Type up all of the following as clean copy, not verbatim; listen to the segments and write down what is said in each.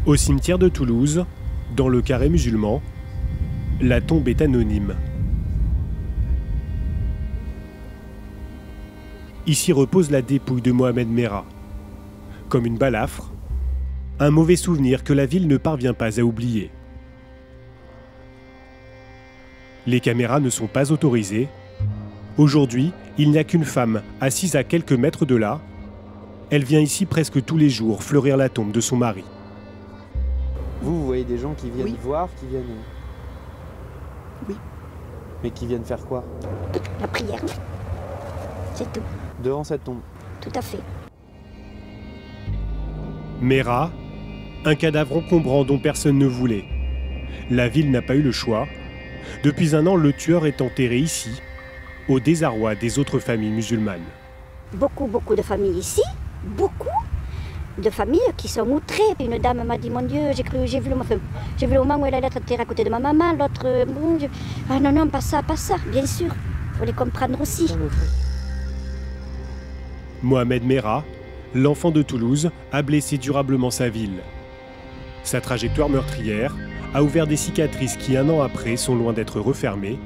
Au cimetière de Toulouse, dans le carré musulman, la tombe est anonyme. Ici repose la dépouille de Mohamed Merah. Comme une balafre, un mauvais souvenir que la ville ne parvient pas à oublier. Les caméras ne sont pas autorisées. Aujourd'hui, il n'y a qu'une femme assise à quelques mètres de là. Elle vient ici presque tous les jours fleurir la tombe de son mari. Vous voyez des gens qui viennent voir, qui viennent... Oui. Mais qui viennent faire quoi? La prière, c'est tout. Devant cette tombe? Tout à fait. Merah, un cadavre encombrant dont personne ne voulait. La ville n'a pas eu le choix. Depuis un an, le tueur est enterré ici, au désarroi des autres familles musulmanes. Beaucoup de familles ici, beaucoup de familles qui sont outrées. Une dame m'a dit, mon Dieu, j'ai vu le moment où elle allait être enterrée à côté de ma maman, l'autre, bon Dieu. Ah non, pas ça, bien sûr, il faut les comprendre aussi. Mohamed Merah, l'enfant de Toulouse, a blessé durablement sa ville. Sa trajectoire meurtrière a ouvert des cicatrices qui, un an après, sont loin d'être refermées.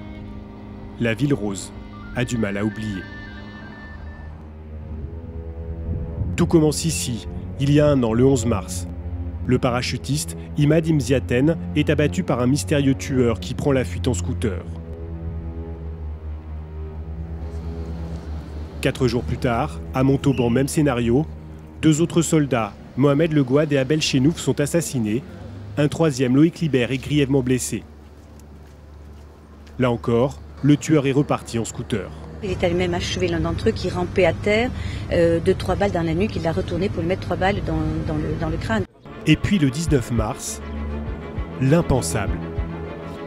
La ville rose a du mal à oublier. Tout commence ici, il y a un an, le 11 mars. Le parachutiste Imad Imziaten est abattu par un mystérieux tueur qui prend la fuite en scooter. 4 jours plus tard, à Montauban, même scénario, 2 autres soldats, Mohamed Le Gouad et Abel Chenouf, sont assassinés. Un troisième, Loïc Libert, est grièvement blessé. Là encore, le tueur est reparti en scooter. Il est allé même achever l'un d'entre eux qui rampait à terre, 2-3 balles dans la nuque. Il l'a retourné pour lui mettre 3 balles dans le crâne. Et puis le 19 mars, l'impensable.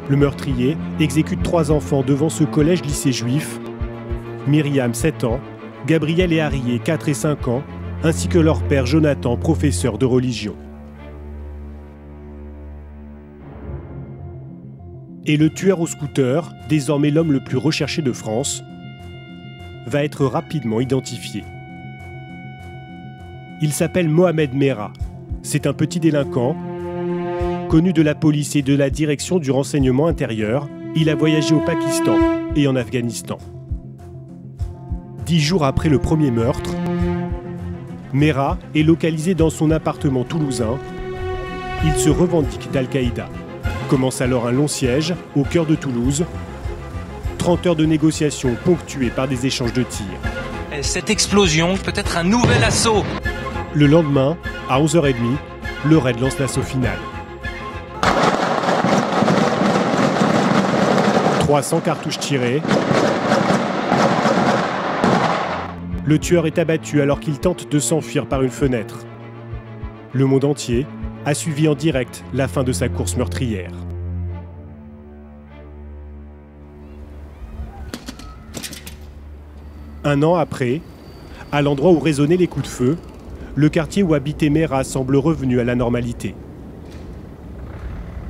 Le meurtrier exécute 3 enfants devant ce collège-lycée juif. Myriam, 7 ans, Gabriel et Arié, 4 et 5 ans, ainsi que leur père Jonathan, professeur de religion. Et le tueur au scooter, désormais l'homme le plus recherché de France, va être rapidement identifié. Il s'appelle Mohamed Merah. C'est un petit délinquant, connu de la police et de la direction du renseignement intérieur. Il a voyagé au Pakistan et en Afghanistan. 10 jours après le premier meurtre, Merah est localisé dans son appartement toulousain. Il se revendique d'Al-Qaïda. Commence alors un long siège au cœur de Toulouse. 30 heures de négociations ponctuées par des échanges de tirs. Cette explosion peut être un nouvel assaut. Le lendemain, à 11h30, le raid lance l'assaut final. 300 cartouches tirées. Le tueur est abattu alors qu'il tente de s'enfuir par une fenêtre. Le monde entier a suivi en direct la fin de sa course meurtrière. Un an après, à l'endroit où résonnaient les coups de feu, le quartier où habitait Merah semble revenu à la normalité.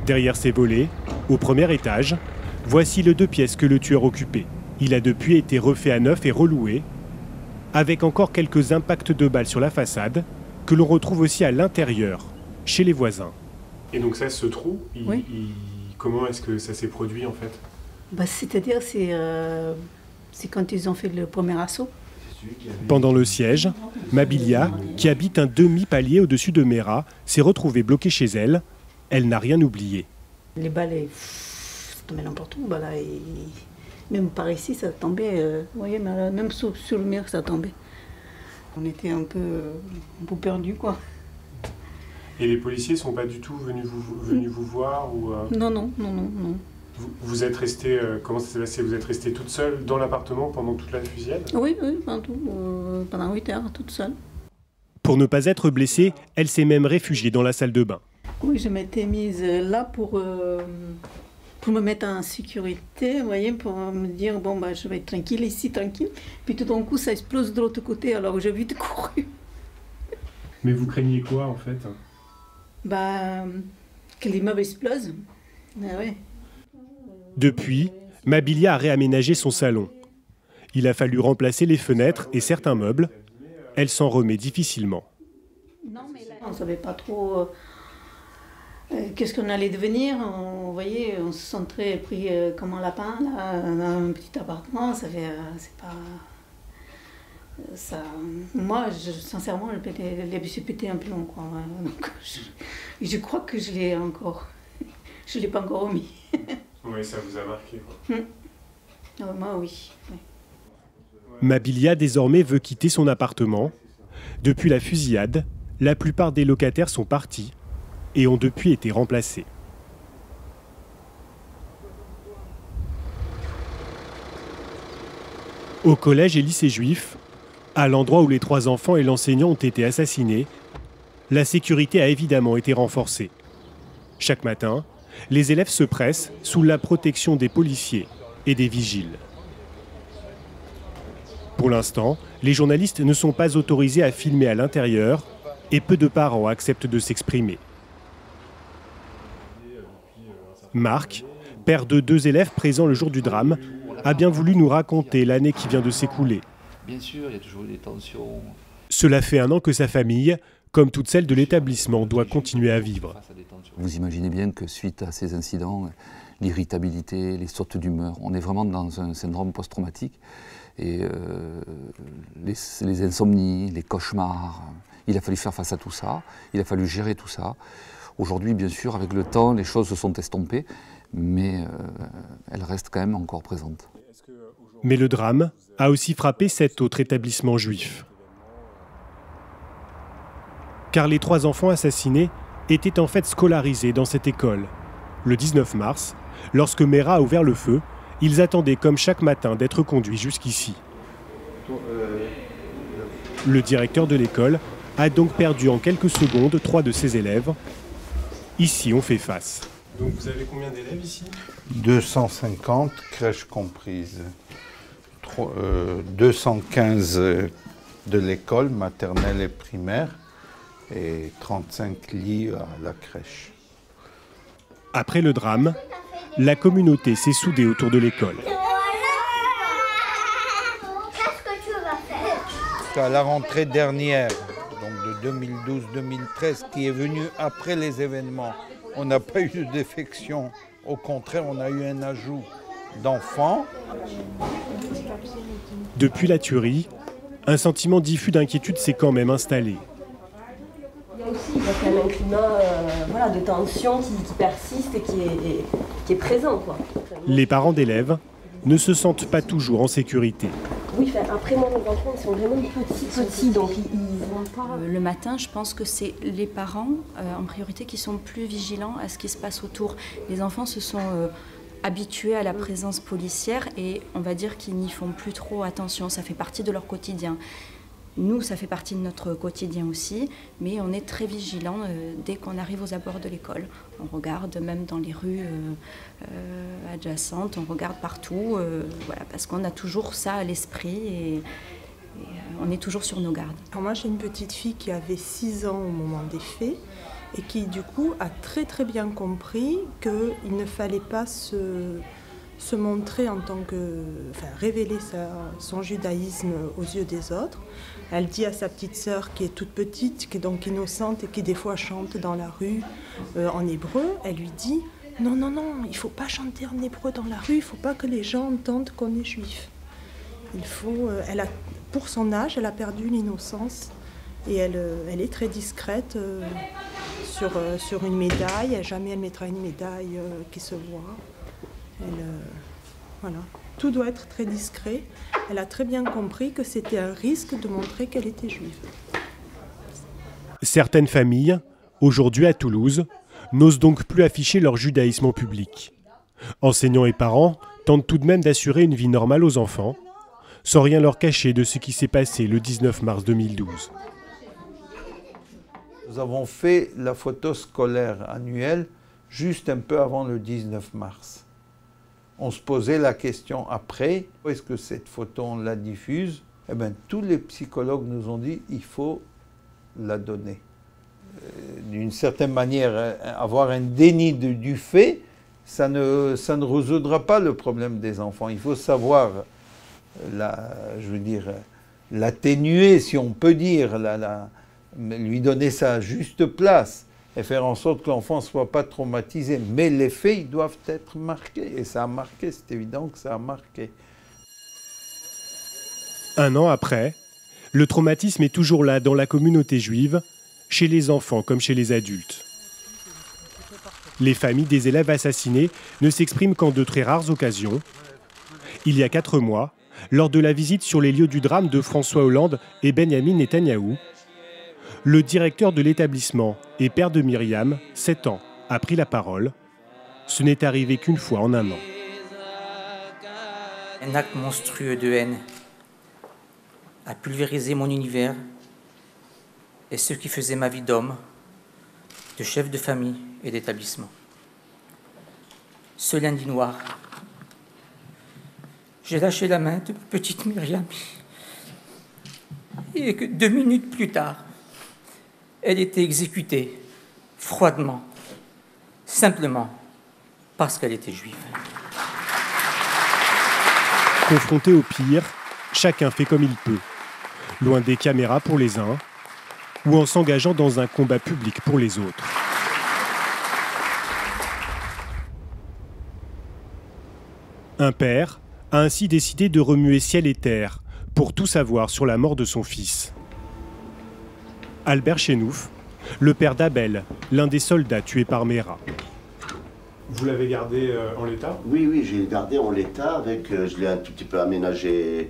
Derrière ses volets, au premier étage, voici le 2 pièces que le tueur occupait. Il a depuis été refait à neuf et reloué, avec encore quelques impacts de balles sur la façade, que l'on retrouve aussi à l'intérieur, chez les voisins. Et donc ça, ce trou, comment est-ce que ça s'est produit en fait? C'est-à-dire, c'est quand ils ont fait le premier assaut. Pendant le siège, Mabilia, qui habite un demi-palier au-dessus de Merah, s'est retrouvée bloquée chez elle. Elle n'a rien oublié. Les balles, ça tombait n'importe où. Même par ici, ça tombait. Vous voyez, même sur le mur, ça tombait. On était un peu perdus, quoi. Et les policiers ne sont pas du tout venus vous voir ou Non. Vous êtes restée, comment ça s'est passé? Vous êtes restée toute seule dans l'appartement pendant toute la fusillade? Oui, pendant 8 heures, toute seule. Pour ne pas être blessée, elle s'est même réfugiée dans la salle de bain. Oui, je m'étais mise là pour me mettre en sécurité, vous voyez, pour me dire, je vais être tranquille ici, tranquille. Puis tout d'un coup, ça explose de l'autre côté, alors j'ai vite couru. Mais vous craignez quoi, en fait? Que l'immeuble explose. Ah ouais. Depuis, Mabilia a réaménagé son salon. Il a fallu remplacer les fenêtres et certains meubles. Elle s'en remet difficilement. Non, mais là, on ne savait pas trop qu'est-ce qu'on allait devenir. Vous voyez, on se sentait pris comme un lapin là, dans un petit appartement. Ça fait, c'est pas... Ça, moi, sincèrement, j'ai pété un plomb, quoi. Donc, je crois que je l'ai encore... Je ne l'ai pas encore remis. Oui, ça vous a marqué, quoi. Moi, oui. Mabilia, désormais, veut quitter son appartement. Depuis la fusillade, la plupart des locataires sont partis et ont depuis été remplacés. Au collège et lycée juif, à l'endroit où les 3 enfants et l'enseignant ont été assassinés, la sécurité a évidemment été renforcée. Chaque matin, les élèves se pressent sous la protection des policiers et des vigiles. Pour l'instant, les journalistes ne sont pas autorisés à filmer à l'intérieur et peu de parents acceptent de s'exprimer. Marc, père de 2 élèves présents le jour du drame, a bien voulu nous raconter l'année qui vient de s'écouler. Bien sûr, il y a toujours des tensions. Cela fait 1 an que sa famille, comme toute celle de l'établissement, doit continuer à vivre. Vous imaginez bien que suite à ces incidents, l'irritabilité, les sautes d'humeur, on est vraiment dans un syndrome post-traumatique. Et les insomnies, les cauchemars, il a fallu faire face à tout ça, il a fallu gérer tout ça. Aujourd'hui, bien sûr, avec le temps, les choses se sont estompées, mais elles restent quand même encore présentes. Mais le drame a aussi frappé cet autre établissement juif. Car les 3 enfants assassinés étaient en fait scolarisés dans cette école. Le 19 mars, lorsque Mera a ouvert le feu, ils attendaient comme chaque matin d'être conduits jusqu'ici. Le directeur de l'école a donc perdu en quelques secondes 3 de ses élèves. Ici, on fait face. Donc vous avez combien d'élèves ici ? 250, crèches comprises. 215 de l'école maternelle et primaire et 35 lits à la crèche. Après le drame, la communauté s'est soudée autour de l'école. À la rentrée dernière, donc de 2012-2013, qui est venue après les événements, on n'a pas eu de défection. Au contraire, on a eu un ajout d'enfants. Depuis la tuerie, un sentiment diffus d'inquiétude s'est quand même installé. Il y a aussi quand même un climat de tension qui persiste et qui est présent, quoi. Les parents d'élèves ne se sentent pas toujours en sécurité. Oui, après moi, mes enfants ils sont vraiment petits, donc ils vont pas... Le matin, je pense que c'est les parents, en priorité, qui sont plus vigilants à ce qui se passe autour. Les enfants se sont habitués à la présence policière et on va dire qu'ils n'y font plus trop attention. Ça fait partie de leur quotidien. Nous, ça fait partie de notre quotidien aussi, mais on est très vigilants dès qu'on arrive aux abords de l'école. On regarde même dans les rues adjacentes, on regarde partout, voilà, parce qu'on a toujours ça à l'esprit et on est toujours sur nos gardes. Alors moi, j'ai une petite fille qui avait 6 ans au moment des faits et qui, du coup, a très très bien compris qu'il ne fallait pas se montrer en tant que... Enfin, révéler son judaïsme aux yeux des autres. Elle dit à sa petite sœur, qui est toute petite, qui est donc innocente et qui des fois chante dans la rue en hébreu, elle lui dit « Non, non, non, il ne faut pas chanter en hébreu dans la rue, il ne faut pas que les gens entendent qu'on est juif. » Pour son âge, elle a perdu l'innocence et elle est très discrète sur une médaille. Jamais elle mettra une médaille qui se voit. Voilà. Tout doit être très discret. Elle a très bien compris que c'était un risque de montrer qu'elle était juive. Certaines familles, aujourd'hui à Toulouse, n'osent donc plus afficher leur judaïsme en public. Enseignants et parents tentent tout de même d'assurer une vie normale aux enfants, sans rien leur cacher de ce qui s'est passé le 19 mars 2012. Nous avons fait la photo scolaire annuelle juste un peu avant le 19 mars. On se posait la question après, est-ce que cette photo, on la diffuse? Eh bien, tous les psychologues nous ont dit il faut la donner. D'une certaine manière, avoir un déni du fait, ça ne résoudra pas le problème des enfants. Il faut savoir, l'atténuer, si on peut dire, lui donner sa juste place. et faire en sorte que l'enfant ne soit pas traumatisé. Mais les faits, ils doivent être marqués. Et ça a marqué, c'est évident que ça a marqué. Un an après, le traumatisme est toujours là dans la communauté juive, chez les enfants comme chez les adultes. Les familles des élèves assassinés ne s'expriment qu'en de très rares occasions. Il y a 4 mois, lors de la visite sur les lieux du drame de François Hollande et Benyamin Netanyahou, le directeur de l'établissement et père de Myriam, 7 ans, a pris la parole. Ce n'est arrivé qu'une fois en un an. Un acte monstrueux de haine a pulvérisé mon univers et ce qui faisait ma vie d'homme, de chef de famille et d'établissement. Ce lundi noir, j'ai lâché la main de petite Myriam et que 2 minutes plus tard, elle était exécutée froidement, simplement parce qu'elle était juive. Confronté au pire, chacun fait comme il peut, loin des caméras pour les uns, ou en s'engageant dans un combat public pour les autres. Un père a ainsi décidé de remuer ciel et terre pour tout savoir sur la mort de son fils. Albert Chenouf, le père d'Abel, l'un des soldats tués par Mera. Vous l'avez gardé en l'état? Oui, j'ai gardé en l'état, je l'ai un tout petit peu aménagé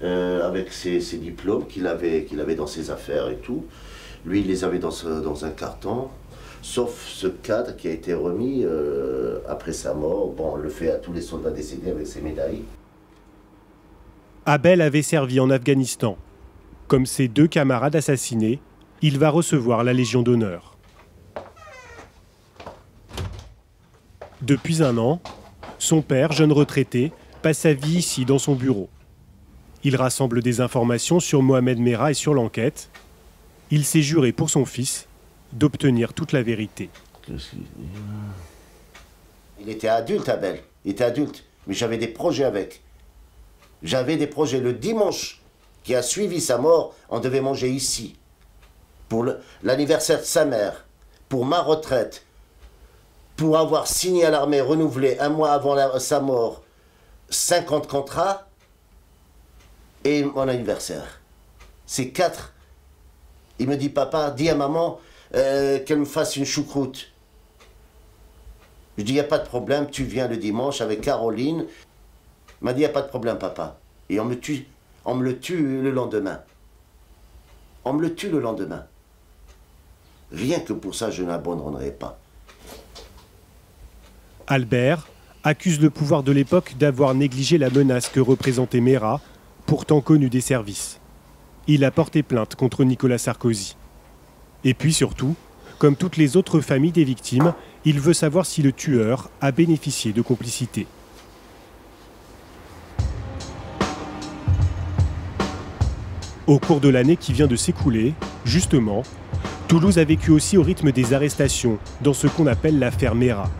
avec ses diplômes qu'il avait dans ses affaires et tout. Lui, il les avait dans un carton, sauf ce cadre qui a été remis après sa mort. Bon, on le fait à tous les soldats décédés avec ses médailles. Abel avait servi en Afghanistan. Comme ses 2 camarades assassinés, il va recevoir la Légion d'honneur. Depuis un an, son père, jeune retraité, passe sa vie ici dans son bureau. Il rassemble des informations sur Mohamed Mera et sur l'enquête. Il s'est juré pour son fils d'obtenir toute la vérité. Il était adulte, Abel. Il était adulte. Mais j'avais des projets avec. J'avais des projets. Le dimanche qui a suivi sa mort, on devait manger ici. Pour l'anniversaire de sa mère, pour ma retraite, pour avoir signé à l'armée, renouvelé 1 mois avant sa mort, 50 contrats, et mon anniversaire. C'est 4. Il me dit, papa, dis à maman qu'elle me fasse une choucroute. Je dis, il n'y a pas de problème, tu viens le dimanche avec Caroline. Il m'a dit, il n'y a pas de problème, papa. Et on me le tue le lendemain. On me le tue le lendemain. Rien que pour ça, je n'abandonnerai pas. Albert accuse le pouvoir de l'époque d'avoir négligé la menace que représentait Mera, pourtant connu des services. Il a porté plainte contre Nicolas Sarkozy. Et puis surtout, comme toutes les autres familles des victimes, il veut savoir si le tueur a bénéficié de complicité. Au cours de l'année qui vient de s'écouler, justement, Toulouse a vécu aussi au rythme des arrestations dans ce qu'on appelle l'affaire Mera.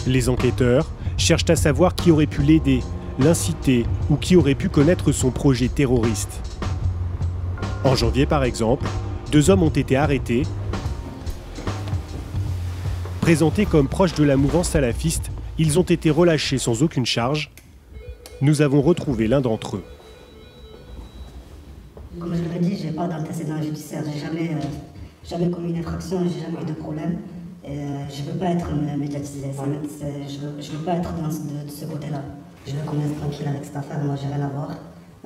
Les enquêteurs cherchent à savoir qui aurait pu l'aider, l'inciter ou qui aurait pu connaître son projet terroriste. En janvier, par exemple, 2 hommes ont été arrêtés. Présentés comme proches de la mouvance salafiste, ils ont été relâchés sans aucune charge. Nous avons retrouvé l'un d'entre eux. Comme je l'ai dit, je n'ai pas d'antécédent judiciaire, je n'ai jamais commis une infraction, je n'ai jamais eu de problème. Et je ne veux pas être médiatisé, je ne veux pas être de ce côté-là. Je veux qu'on reste tranquille avec cette affaire, moi j'ai rien à voir.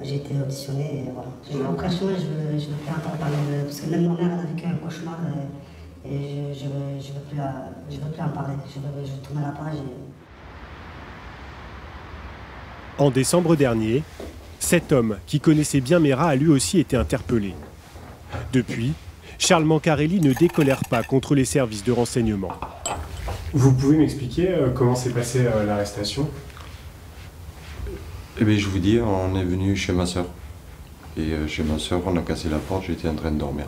J'ai été auditionné et voilà. Franchement, je veux plus entendre parler parce que même ma mère elle a vécu un cauchemar et je veux plus en parler. Je veux tourner la page. En décembre dernier, cet homme qui connaissait bien Mera a lui aussi été interpellé. Depuis, Charles Mancarelli ne décolère pas contre les services de renseignement. Vous pouvez m'expliquer comment s'est passée l'arrestation? Eh bien, je vous dis, on est venu chez ma soeur. Et chez ma soeur, on a cassé la porte, j'étais en train de dormir.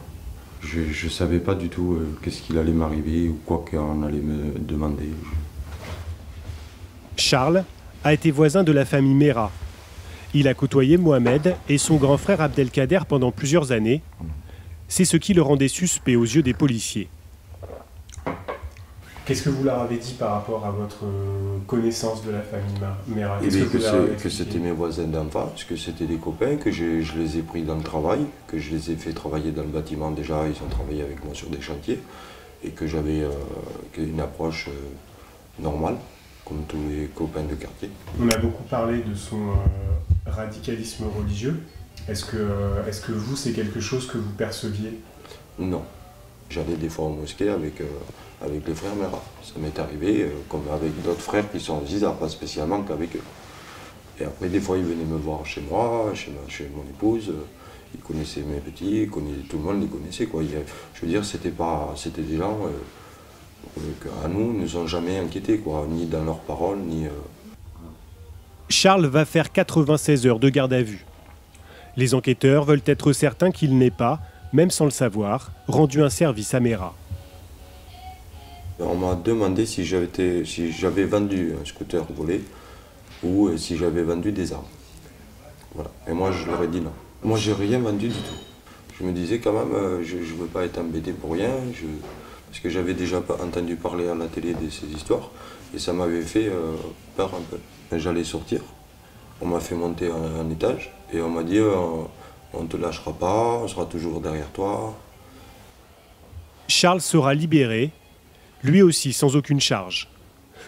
Je ne savais pas du tout qu'est-ce qu'il allait m'arriver ou quoi qu'on allait me demander. Charles a été voisin de la famille Mera. Il a côtoyé Mohamed et son grand frère Abdelkader pendant plusieurs années. c'est ce qui le rendait suspect aux yeux des policiers. Qu'est-ce que vous leur avez dit par rapport à votre connaissance de la famille Mera? Que c'était mes voisins d'enfance, que c'était des copains, que je les ai pris dans le travail, que je les ai fait travailler dans le bâtiment déjà, ils ont travaillé avec moi sur des chantiers, et que j'avais une approche normale, comme tous les copains de quartier. On a beaucoup parlé de son radicalisme religieux. Est-ce que vous, c'est quelque chose que vous perceviez? Non. J'allais des fois en mosquée avec les frères Mera. Ça m'est arrivé, comme avec d'autres frères qui sont en Zizar, pas spécialement qu'avec eux. Et après, des fois, ils venaient me voir chez moi, chez mon épouse. Ils connaissaient mes petits, tout le monde les connaissait, quoi. Je veux dire, c'était des gens qu'à nous, ne nous ont jamais inquiétés, quoi, ni dans leurs paroles, ni... Charles va faire 96 heures de garde à vue. Les enquêteurs veulent être certains qu'il n'ait pas, même sans le savoir, rendu un service à Mera. On m'a demandé si j'avais vendu un scooter volé ou si j'avais vendu des armes. Voilà. Et moi, je leur ai dit non. Moi, j'ai rien vendu du tout. Je me disais quand même, je ne veux pas être embêté pour rien, parce que j'avais déjà entendu parler à la télé de ces histoires, et ça m'avait fait peur un peu. J'allais sortir, on m'a fait monter un étage, et on m'a dit, on ne te lâchera pas, on sera toujours derrière toi. Charles sera libéré, lui aussi sans aucune charge.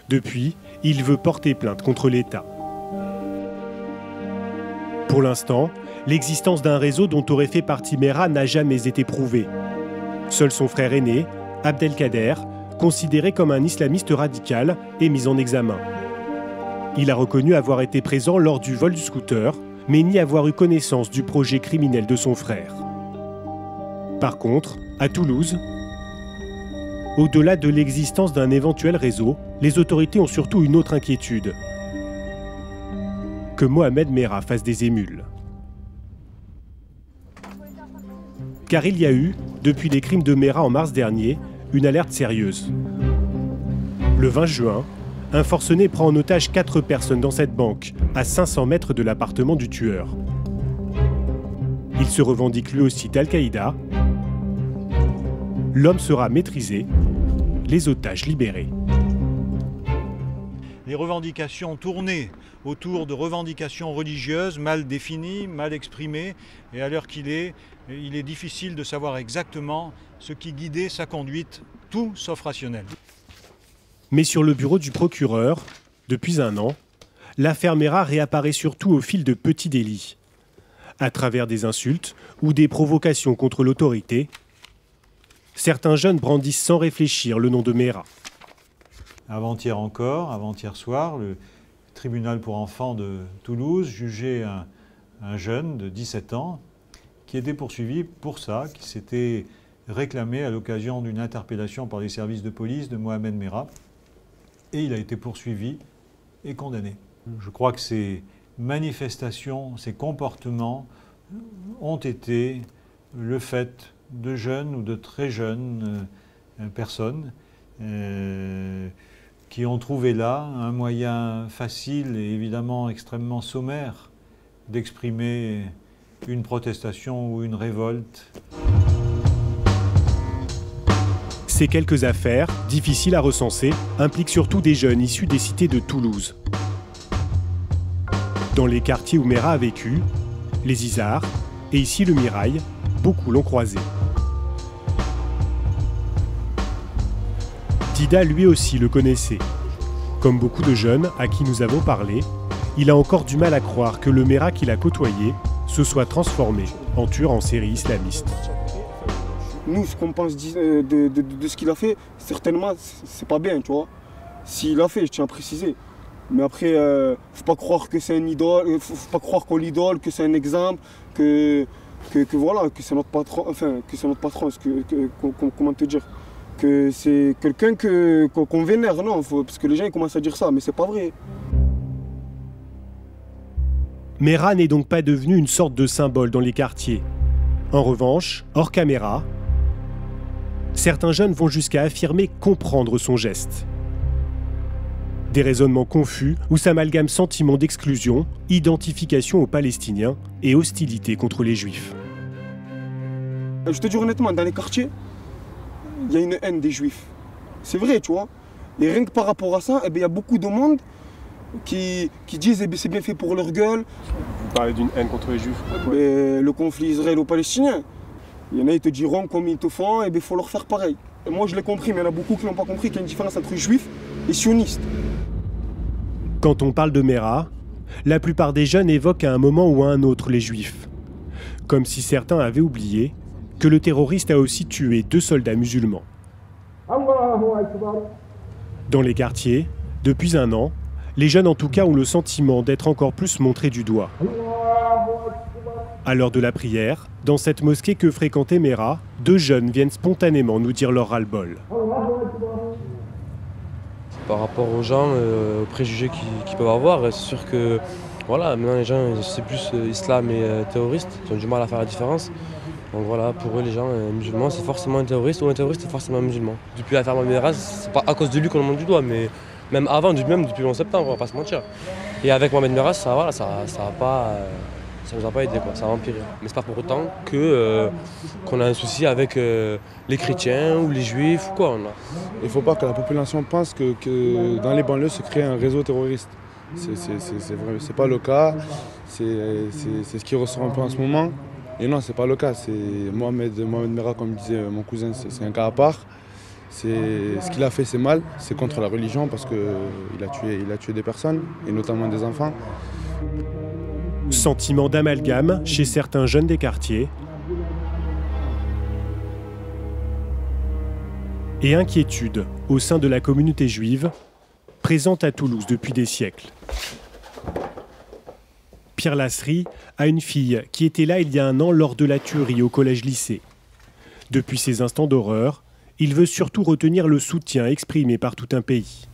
Depuis, il veut porter plainte contre l'État. Pour l'instant, l'existence d'un réseau dont aurait fait partie Mera n'a jamais été prouvée. Seul son frère aîné, Abdelkader, considéré comme un islamiste radical, est mis en examen. Il a reconnu avoir été présent lors du vol du scooter, mais nie avoir eu connaissance du projet criminel de son frère. Par contre, à Toulouse, au-delà de l'existence d'un éventuel réseau, les autorités ont surtout une autre inquiétude. Que Mohamed Mera fasse des émules. Car il y a eu, depuis les crimes de Mera en mars dernier, une alerte sérieuse. Le 20 juin, un forcené prend en otage 4 personnes dans cette banque, à 500 mètres de l'appartement du tueur. Il se revendique lui aussi d'Al-Qaïda. L'homme sera maîtrisé, les otages libérés. Les revendications tournées autour de revendications religieuses mal définies, mal exprimées, et à l'heure qu'il est, il est difficile de savoir exactement ce qui guidait sa conduite, tout sauf rationnel. Mais sur le bureau du procureur, depuis un an, l'affaire Mera réapparaît surtout au fil de petits délits. À travers des insultes ou des provocations contre l'autorité, certains jeunes brandissent sans réfléchir le nom de Mera. Avant-hier encore, avant-hier soir, le tribunal pour enfants de Toulouse jugeait un jeune de 17 ans qui était poursuivi pour ça, qui s'était réclamé à l'occasion d'une interpellation par les services de police de Mohamed Mera. Et il a été poursuivi et condamné. Je crois que ces manifestations, ces comportements ont été le fait de jeunes ou de très jeunes personnes qui ont trouvé là un moyen facile et évidemment extrêmement sommaire d'exprimer une protestation ou une révolte. Ces quelques affaires, difficiles à recenser, impliquent surtout des jeunes issus des cités de Toulouse. Dans les quartiers où Mera a vécu, les Izards et ici le Mirail, beaucoup l'ont croisé. Dida lui aussi le connaissait. Comme beaucoup de jeunes à qui nous avons parlé, il a encore du mal à croire que le Mera qu'il a côtoyé se soit transformé en tueur en série islamiste. Nous, ce qu'on pense de ce qu'il a fait, certainement, c'est pas bien, tu vois. S'il l'a fait, je tiens à préciser. Mais après, faut pas croire que c'est un idole, faut pas croire qu'on l'idole, que c'est un exemple, que voilà, que c'est notre patron, enfin, que c'est notre patron, comment te dire, que c'est quelqu'un qu'on vénère, non, parce que les gens ils commencent à dire ça, mais c'est pas vrai. Mera n'est donc pas devenu une sorte de symbole dans les quartiers. En revanche, hors caméra, certains jeunes vont jusqu'à affirmer comprendre son geste. Des raisonnements confus où s'amalgament sentiment d'exclusion, identification aux Palestiniens et hostilité contre les Juifs. Je te dis honnêtement, dans les quartiers, il y a une haine des juifs. C'est vrai, tu vois. Et rien que par rapport à ça, il y a beaucoup de monde qui disent que c'est bien fait pour leur gueule. Vous parlez d'une haine contre les juifs? Mais le conflit israélo-palestinien, il y en a qui te diront comme ils te font, et il faut leur faire pareil. Et moi je l'ai compris, mais il y en a beaucoup qui n'ont pas compris qu'il y a une différence entre juifs et sionistes. Quand on parle de Mera, la plupart des jeunes évoquent à un moment ou à un autre les juifs. Comme si certains avaient oublié que le terroriste a aussi tué 2 soldats musulmans. Dans les quartiers, depuis un an, les jeunes en tout cas ont le sentiment d'être encore plus montrés du doigt. À l'heure de la prière, dans cette mosquée que fréquentait Mera, 2 jeunes viennent spontanément nous dire leur ras-le-bol. Par rapport aux gens, aux préjugés qu'ils peuvent avoir, c'est sûr que voilà, maintenant les gens, c'est plus islam et terroriste, ils ont du mal à faire la différence. Donc voilà, pour eux les gens musulmans, c'est forcément un terroriste, ou un terroriste, c'est forcément un musulman. Depuis l'affaire Mera, c'est pas à cause de lui qu'on le montre du doigt, mais même avant, même depuis le 11 septembre, on va pas se mentir. Et avec Mohamed Merah, ça nous a pas aidé, quoi, ça a empiré. Mais c'est pas pour autant qu'on a un souci avec les chrétiens ou les juifs ou quoi. Il faut pas que la population pense que dans les banlieues se crée un réseau terroriste. C'est pas le cas, c'est ce qui ressort un peu en ce moment. Et non, c'est pas le cas. Mohamed Merah, comme disait mon cousin, c'est un cas à part. Ce qu'il a fait, c'est mal. C'est contre la religion parce qu'il a tué des personnes, et notamment des enfants. Sentiment d'amalgame chez certains jeunes des quartiers. Et inquiétude au sein de la communauté juive, présente à Toulouse depuis des siècles. Pierre Lasserie a une fille qui était là il y a un an lors de la tuerie au collège-lycée. Depuis ces instants d'horreur, il veut surtout retenir le soutien exprimé par tout un pays.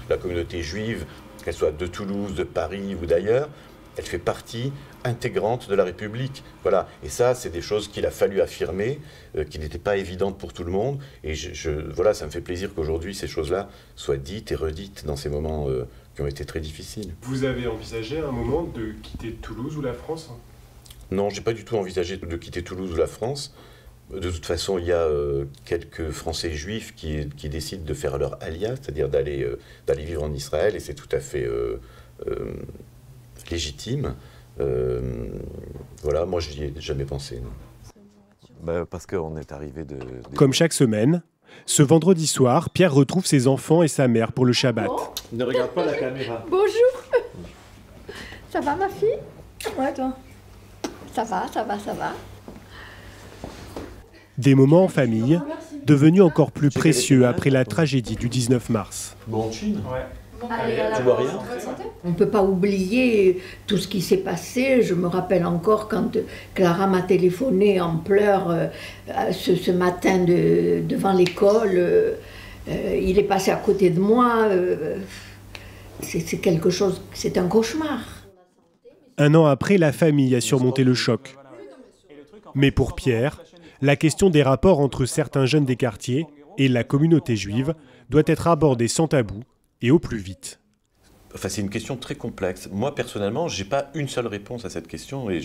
La communauté juive, qu'elle soit de Toulouse, de Paris ou d'ailleurs, elle fait partie intégrante de la République. Voilà. Et ça, c'est des choses qu'il a fallu affirmer, qui n'étaient pas évidentes pour tout le monde. Et voilà, ça me fait plaisir qu'aujourd'hui, ces choses-là soient dites et redites dans ces moments qui ont été très difficiles. Vous avez envisagé à un moment de quitter Toulouse ou la France? Non, je n'ai pas du tout envisagé de quitter Toulouse ou la France. De toute façon, il y a quelques Français juifs qui décident de faire leur alia, c'est-à-dire d'aller vivre en Israël, et c'est tout à fait légitime. Voilà, moi, je n'y ai jamais pensé. Parce qu'on est arrivé de... Comme chaque semaine, ce vendredi soir, Pierre retrouve ses enfants et sa mère pour le Shabbat. Ne regarde pas la caméra. Bonjour. Ça va ma fille? Ouais, toi? Ça va. Des moments en famille, devenus encore plus précieux après la tragédie du 19 mars. Bon, Chine. Ouais. Tu vois rien? On ne peut pas oublier tout ce qui s'est passé. Je me rappelle encore quand Clara m'a téléphoné en pleurs ce matin devant l'école. Il est passé à côté de moi. C'est quelque chose, c'est un cauchemar. Un an après, la famille a surmonté le choc. Mais pour Pierre, la question des rapports entre certains jeunes des quartiers et la communauté juive doit être abordée sans tabou et au plus vite. Enfin, c'est une question très complexe. Moi, personnellement, je n'ai pas une seule réponse à cette question. Et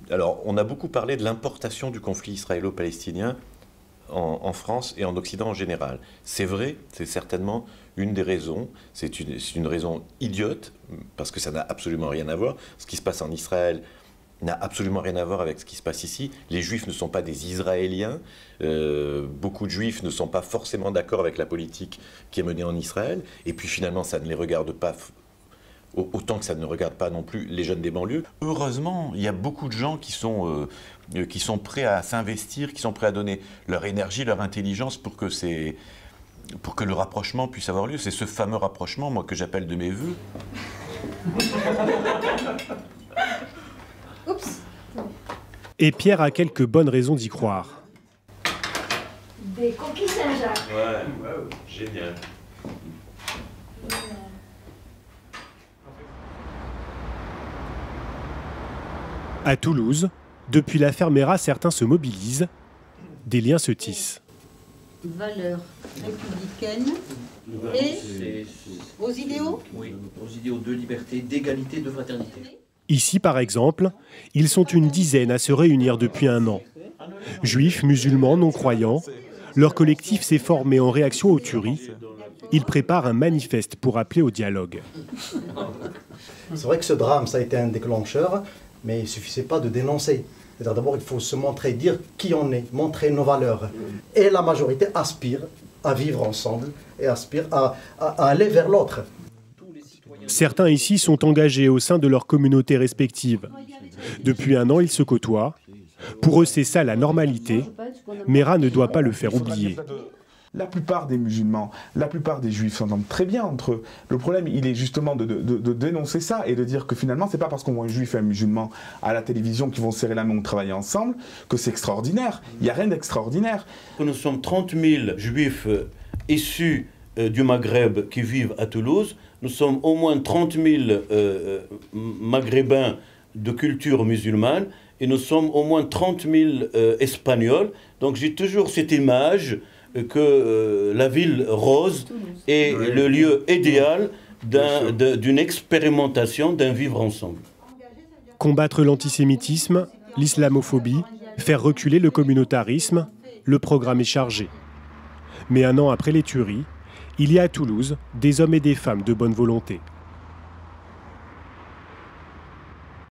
alors, on a beaucoup parlé de l'importation du conflit israélo-palestinien en France et en Occident en général. C'est vrai, c'est certainement une des raisons. C'est une raison idiote, parce que ça n'a absolument rien à voir. Ce qui se passe en Israël n'a absolument rien à voir avec ce qui se passe ici. Les Juifs ne sont pas des Israéliens. Beaucoup de Juifs ne sont pas forcément d'accord avec la politique qui est menée en Israël. Et puis finalement, ça ne les regarde pas autant que ça ne regarde pas non plus les jeunes des banlieues. Heureusement, il y a beaucoup de gens qui sont prêts à s'investir, qui sont prêts à donner leur énergie, leur intelligence pour que le rapprochement puisse avoir lieu. C'est ce fameux rapprochement, moi, que j'appelle de mes voeux. Oups. Et Pierre a quelques bonnes raisons d'y croire. Des coquilles Saint-Jacques. Ouais, génial. À Toulouse, depuis l'affaire Mera, certains se mobilisent, des liens se tissent. Valeurs républicaines et aux idéaux? Oui, aux idéaux de liberté, d'égalité, de fraternité. Ici, par exemple, ils sont une dizaine à se réunir depuis un an. Juifs, musulmans, non-croyants, leur collectif s'est formé en réaction aux tueries. Ils préparent un manifeste pour appeler au dialogue. C'est vrai que ce drame, ça a été un déclencheur, mais il ne suffisait pas de dénoncer. D'abord, il faut se montrer, dire qui on est, montrer nos valeurs. Et la majorité aspire à vivre ensemble et aspire à aller vers l'autre. Certains ici sont engagés au sein de leurs communautés respectives. Depuis un an, ils se côtoient. Pour eux, c'est ça la normalité. Mera ne doit pas le faire oublier. La plupart des musulmans, la plupart des juifs s'entendent très bien entre eux. Le problème, il est justement de dénoncer ça et de dire que finalement, c'est pas parce qu'on voit un juif et un musulman à la télévision qui vont serrer la main ou travailler ensemble que c'est extraordinaire. Il n'y a rien d'extraordinaire. Nous sommes 30 000 juifs issus du Maghreb qui vivent à Toulouse. Nous sommes au moins 30 000 maghrébins de culture musulmane et nous sommes au moins 30 000 espagnols. Donc j'ai toujours cette image que la ville rose est le lieu idéal d'une expérimentation, d'un vivre ensemble. Combattre l'antisémitisme, l'islamophobie, faire reculer le communautarisme, le programme est chargé. Mais un an après les tueries, il y a à Toulouse des hommes et des femmes de bonne volonté.